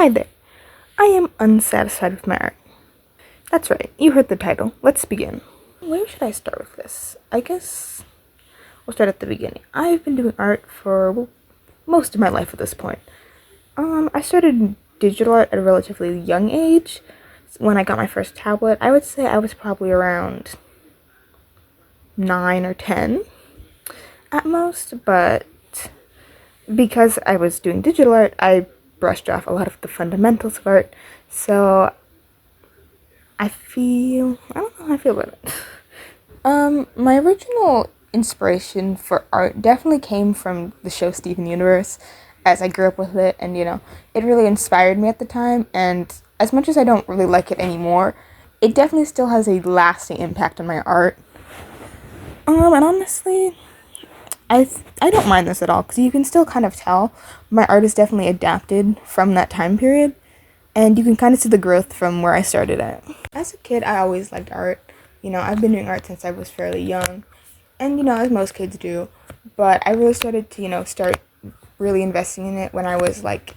Hi there. I am unsatisfied with my art. That's right, you heard the title. Let's begin. Where should I start with this? I guess we'll start at the beginning. I've been doing art for most of my life at this point. I started digital art at a relatively young age. When I got my first tablet, I would say I was probably around 9 or 10 at most, but because I was doing digital art, I brushed off a lot of the fundamentals of art, so I don't know how I feel about it. My original inspiration for art definitely came from the show Steven Universe, as I grew up with it, and it really inspired me at the time, and as much as I don't really like it anymore, it definitely still has a lasting impact on my art. And honestly, I don't mind this at all, because you can still kind of tell my art is definitely adapted from that time period, and you can kind of see the growth from where I started at. As a kid, I always liked art. I've been doing art since I was fairly young, and as most kids do, but I really started to, start really investing in it when I was like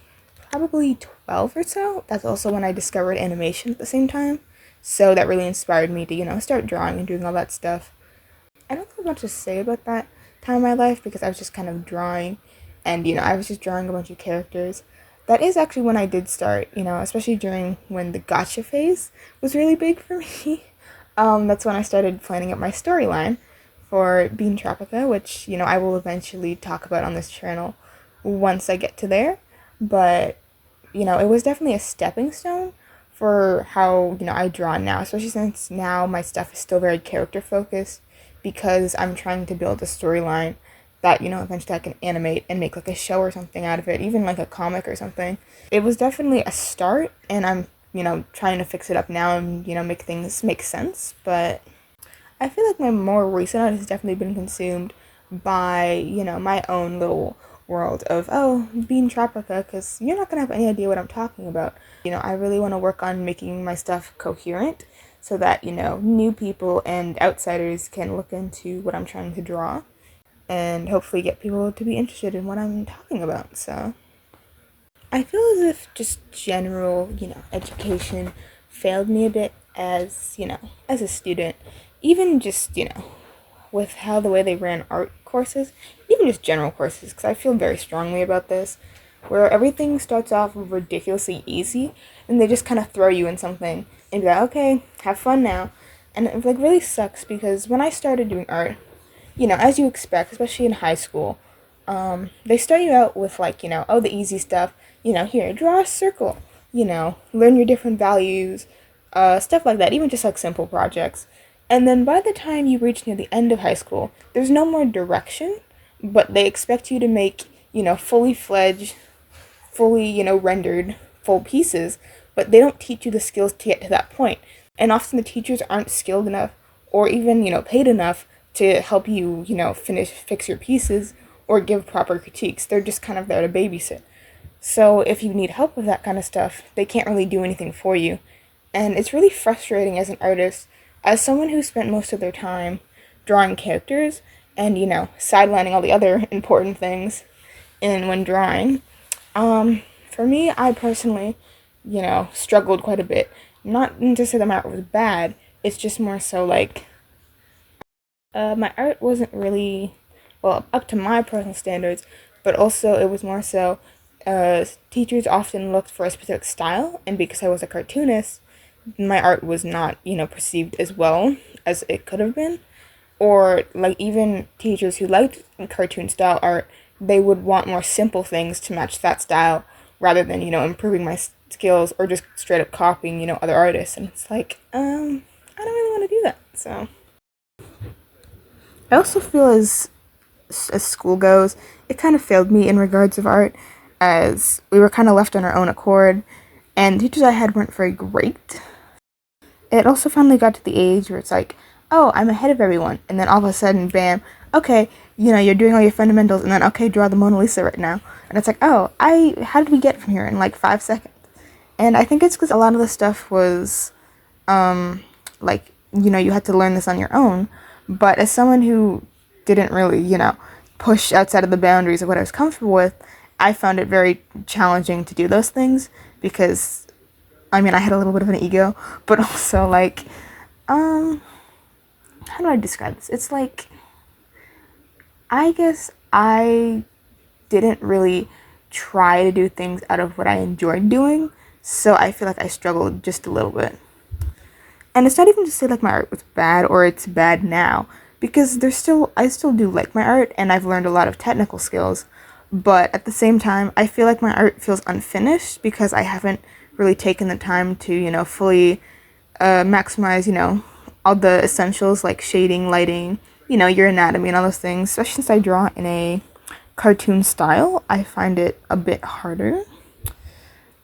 probably 12 or so. That's also when I discovered animation at the same time, so that really inspired me to, start drawing and doing all that stuff. I don't have much to say about that time of my life because I was just kind of drawing, and I was just drawing a bunch of characters. That is actually when I did start, especially during when the gotcha phase was really big for me. That's when I started planning out my storyline for Bean Tropica, which, I will eventually talk about on this channel once I get to there. But, it was definitely a stepping stone for how, I draw now, especially since now my stuff is still very character focused because I'm trying to build a storyline that, eventually I can animate and make like a show or something out of it, even like a comic or something. It was definitely a start, and I'm, trying to fix it up now and, make things make sense, but I feel like my more recent art has definitely been consumed by, my own little world of, oh, Bean Tropica, because you're not going to have any idea what I'm talking about. I really want to work on making my stuff coherent so that, new people and outsiders can look into what I'm trying to draw and hopefully get people to be interested in what I'm talking about. So I feel as if just general, education failed me a bit as, as a student. Even just, with how the way they ran art courses, even just general courses, because I feel very strongly about this, where everything starts off ridiculously easy, and they just kind of throw you in something and be like, okay, have fun now. And it like really sucks because when I started doing art, as you expect, especially in high school, they start you out with like, oh, the easy stuff, here, draw a circle, learn your different values, stuff like that, even just like simple projects. And then by the time you reach near the end of high school, there's no more direction, but they expect you to make, fully fledged, fully, rendered full pieces, but they don't teach you the skills to get to that point. And often the teachers aren't skilled enough or even, paid enough to help you, fix your pieces or give proper critiques. They're just kind of there to babysit. So if you need help with that kind of stuff, they can't really do anything for you. And it's really frustrating as an artist, as someone who spent most of their time drawing characters and, sidelining all the other important things in when drawing. For me, I personally, struggled quite a bit. Not to say that my art was bad, it's just more so like, my art wasn't really, well, up to my personal standards, but also it was more so, teachers often looked for a specific style, and because I was a cartoonist, my art was not, perceived as well as it could have been. Or, like, even teachers who liked cartoon style art, they would want more simple things to match that style rather than, improving my skills or just straight up copying, other artists. And it's like, I don't really want to do that, so. I also feel as school goes, it kind of failed me in regards of art, as we were kind of left on our own accord, and the teachers I had weren't very great. It also finally got to the age where it's like, oh, I'm ahead of everyone, and then all of a sudden, bam, okay, you're doing all your fundamentals, and then, okay, draw the Mona Lisa right now. And it's like, oh, how did we get from here in like 5 seconds? And I think it's because a lot of the stuff was, like, you had to learn this on your own, but as someone who didn't really, push outside of the boundaries of what I was comfortable with, I found it very challenging to do those things because, I mean, I had a little bit of an ego, but also, like, how do I describe this? It's like, I guess I didn't really try to do things out of what I enjoyed doing, so I feel like I struggled just a little bit. And it's not even to say like my art was bad or it's bad now, because I still do like my art and I've learned a lot of technical skills, but at the same time I feel like my art feels unfinished because I haven't really taken the time to, fully maximize, all the essentials like shading, lighting, your anatomy and all those things. Especially since I draw in a cartoon style, I find it a bit harder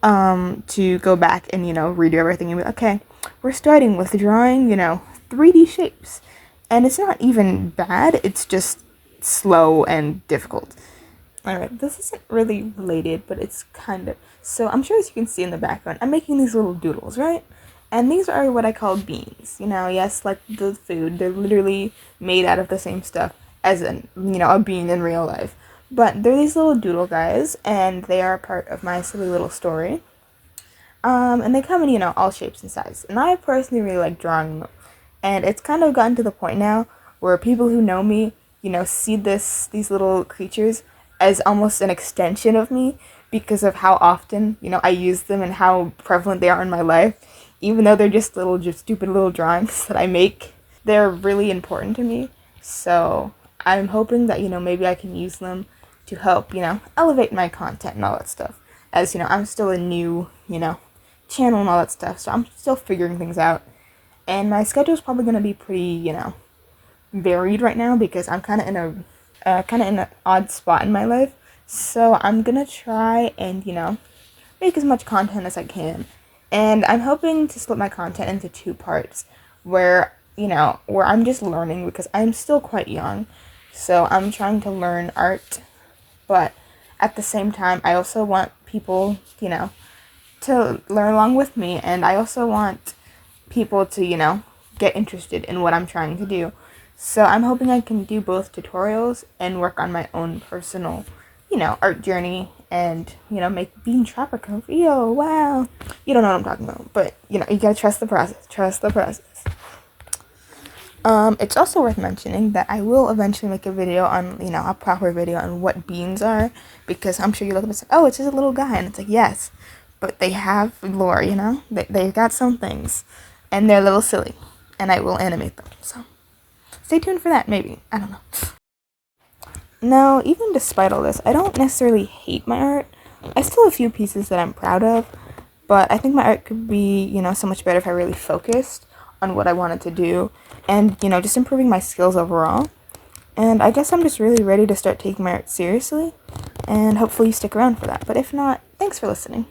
to go back and, redo everything and be like, okay, we're starting with drawing, 3D shapes. And it's not even bad, it's just slow and difficult. Alright, this isn't really related, but it's kind of. So I'm sure as you can see in the background, I'm making these little doodles, right? And these are what I call beans. Yes, like the food, they're literally made out of the same stuff as a bean in real life. But they're these little doodle guys, and they are part of my silly little story. And they come in, all shapes and sizes. And I personally really like drawing them. And it's kind of gotten to the point now where people who know me, see these little creatures as almost an extension of me because of how often, I use them and how prevalent they are in my life. Even though they're just stupid little drawings that I make, they're really important to me. So I'm hoping that, maybe I can use them to help, elevate my content and all that stuff. As, I'm still a new, channel and all that stuff, so I'm still figuring things out. And my schedule is probably going to be pretty, varied right now because I'm kind of in an odd spot in my life. So I'm going to try and, make as much content as I can. And I'm hoping to split my content into 2 parts where I'm just learning because I'm still quite young. So I'm trying to learn art, but at the same time, I also want people, to learn along with me. And I also want people to, get interested in what I'm trying to do. So I'm hoping I can do both tutorials and work on my own personal, art journey and, make being tropical real. Wow. You don't know what I'm talking about, but, you gotta trust the process. Trust the process. It's also worth mentioning that I will eventually make a video on, a proper video on what beans are, because I'm sure you look at this like, oh, it's just a little guy, and it's like, yes, but they have lore, they've got some things, and they're a little silly, and I will animate them, so stay tuned for that, maybe, I don't know. Now, even despite all this, I don't necessarily hate my art. I still have a few pieces that I'm proud of, but I think my art could be, so much better if I really focused on what I wanted to do, and, just improving my skills overall. And I guess I'm just really ready to start taking my art seriously, and hopefully you stick around for that. But if not, thanks for listening.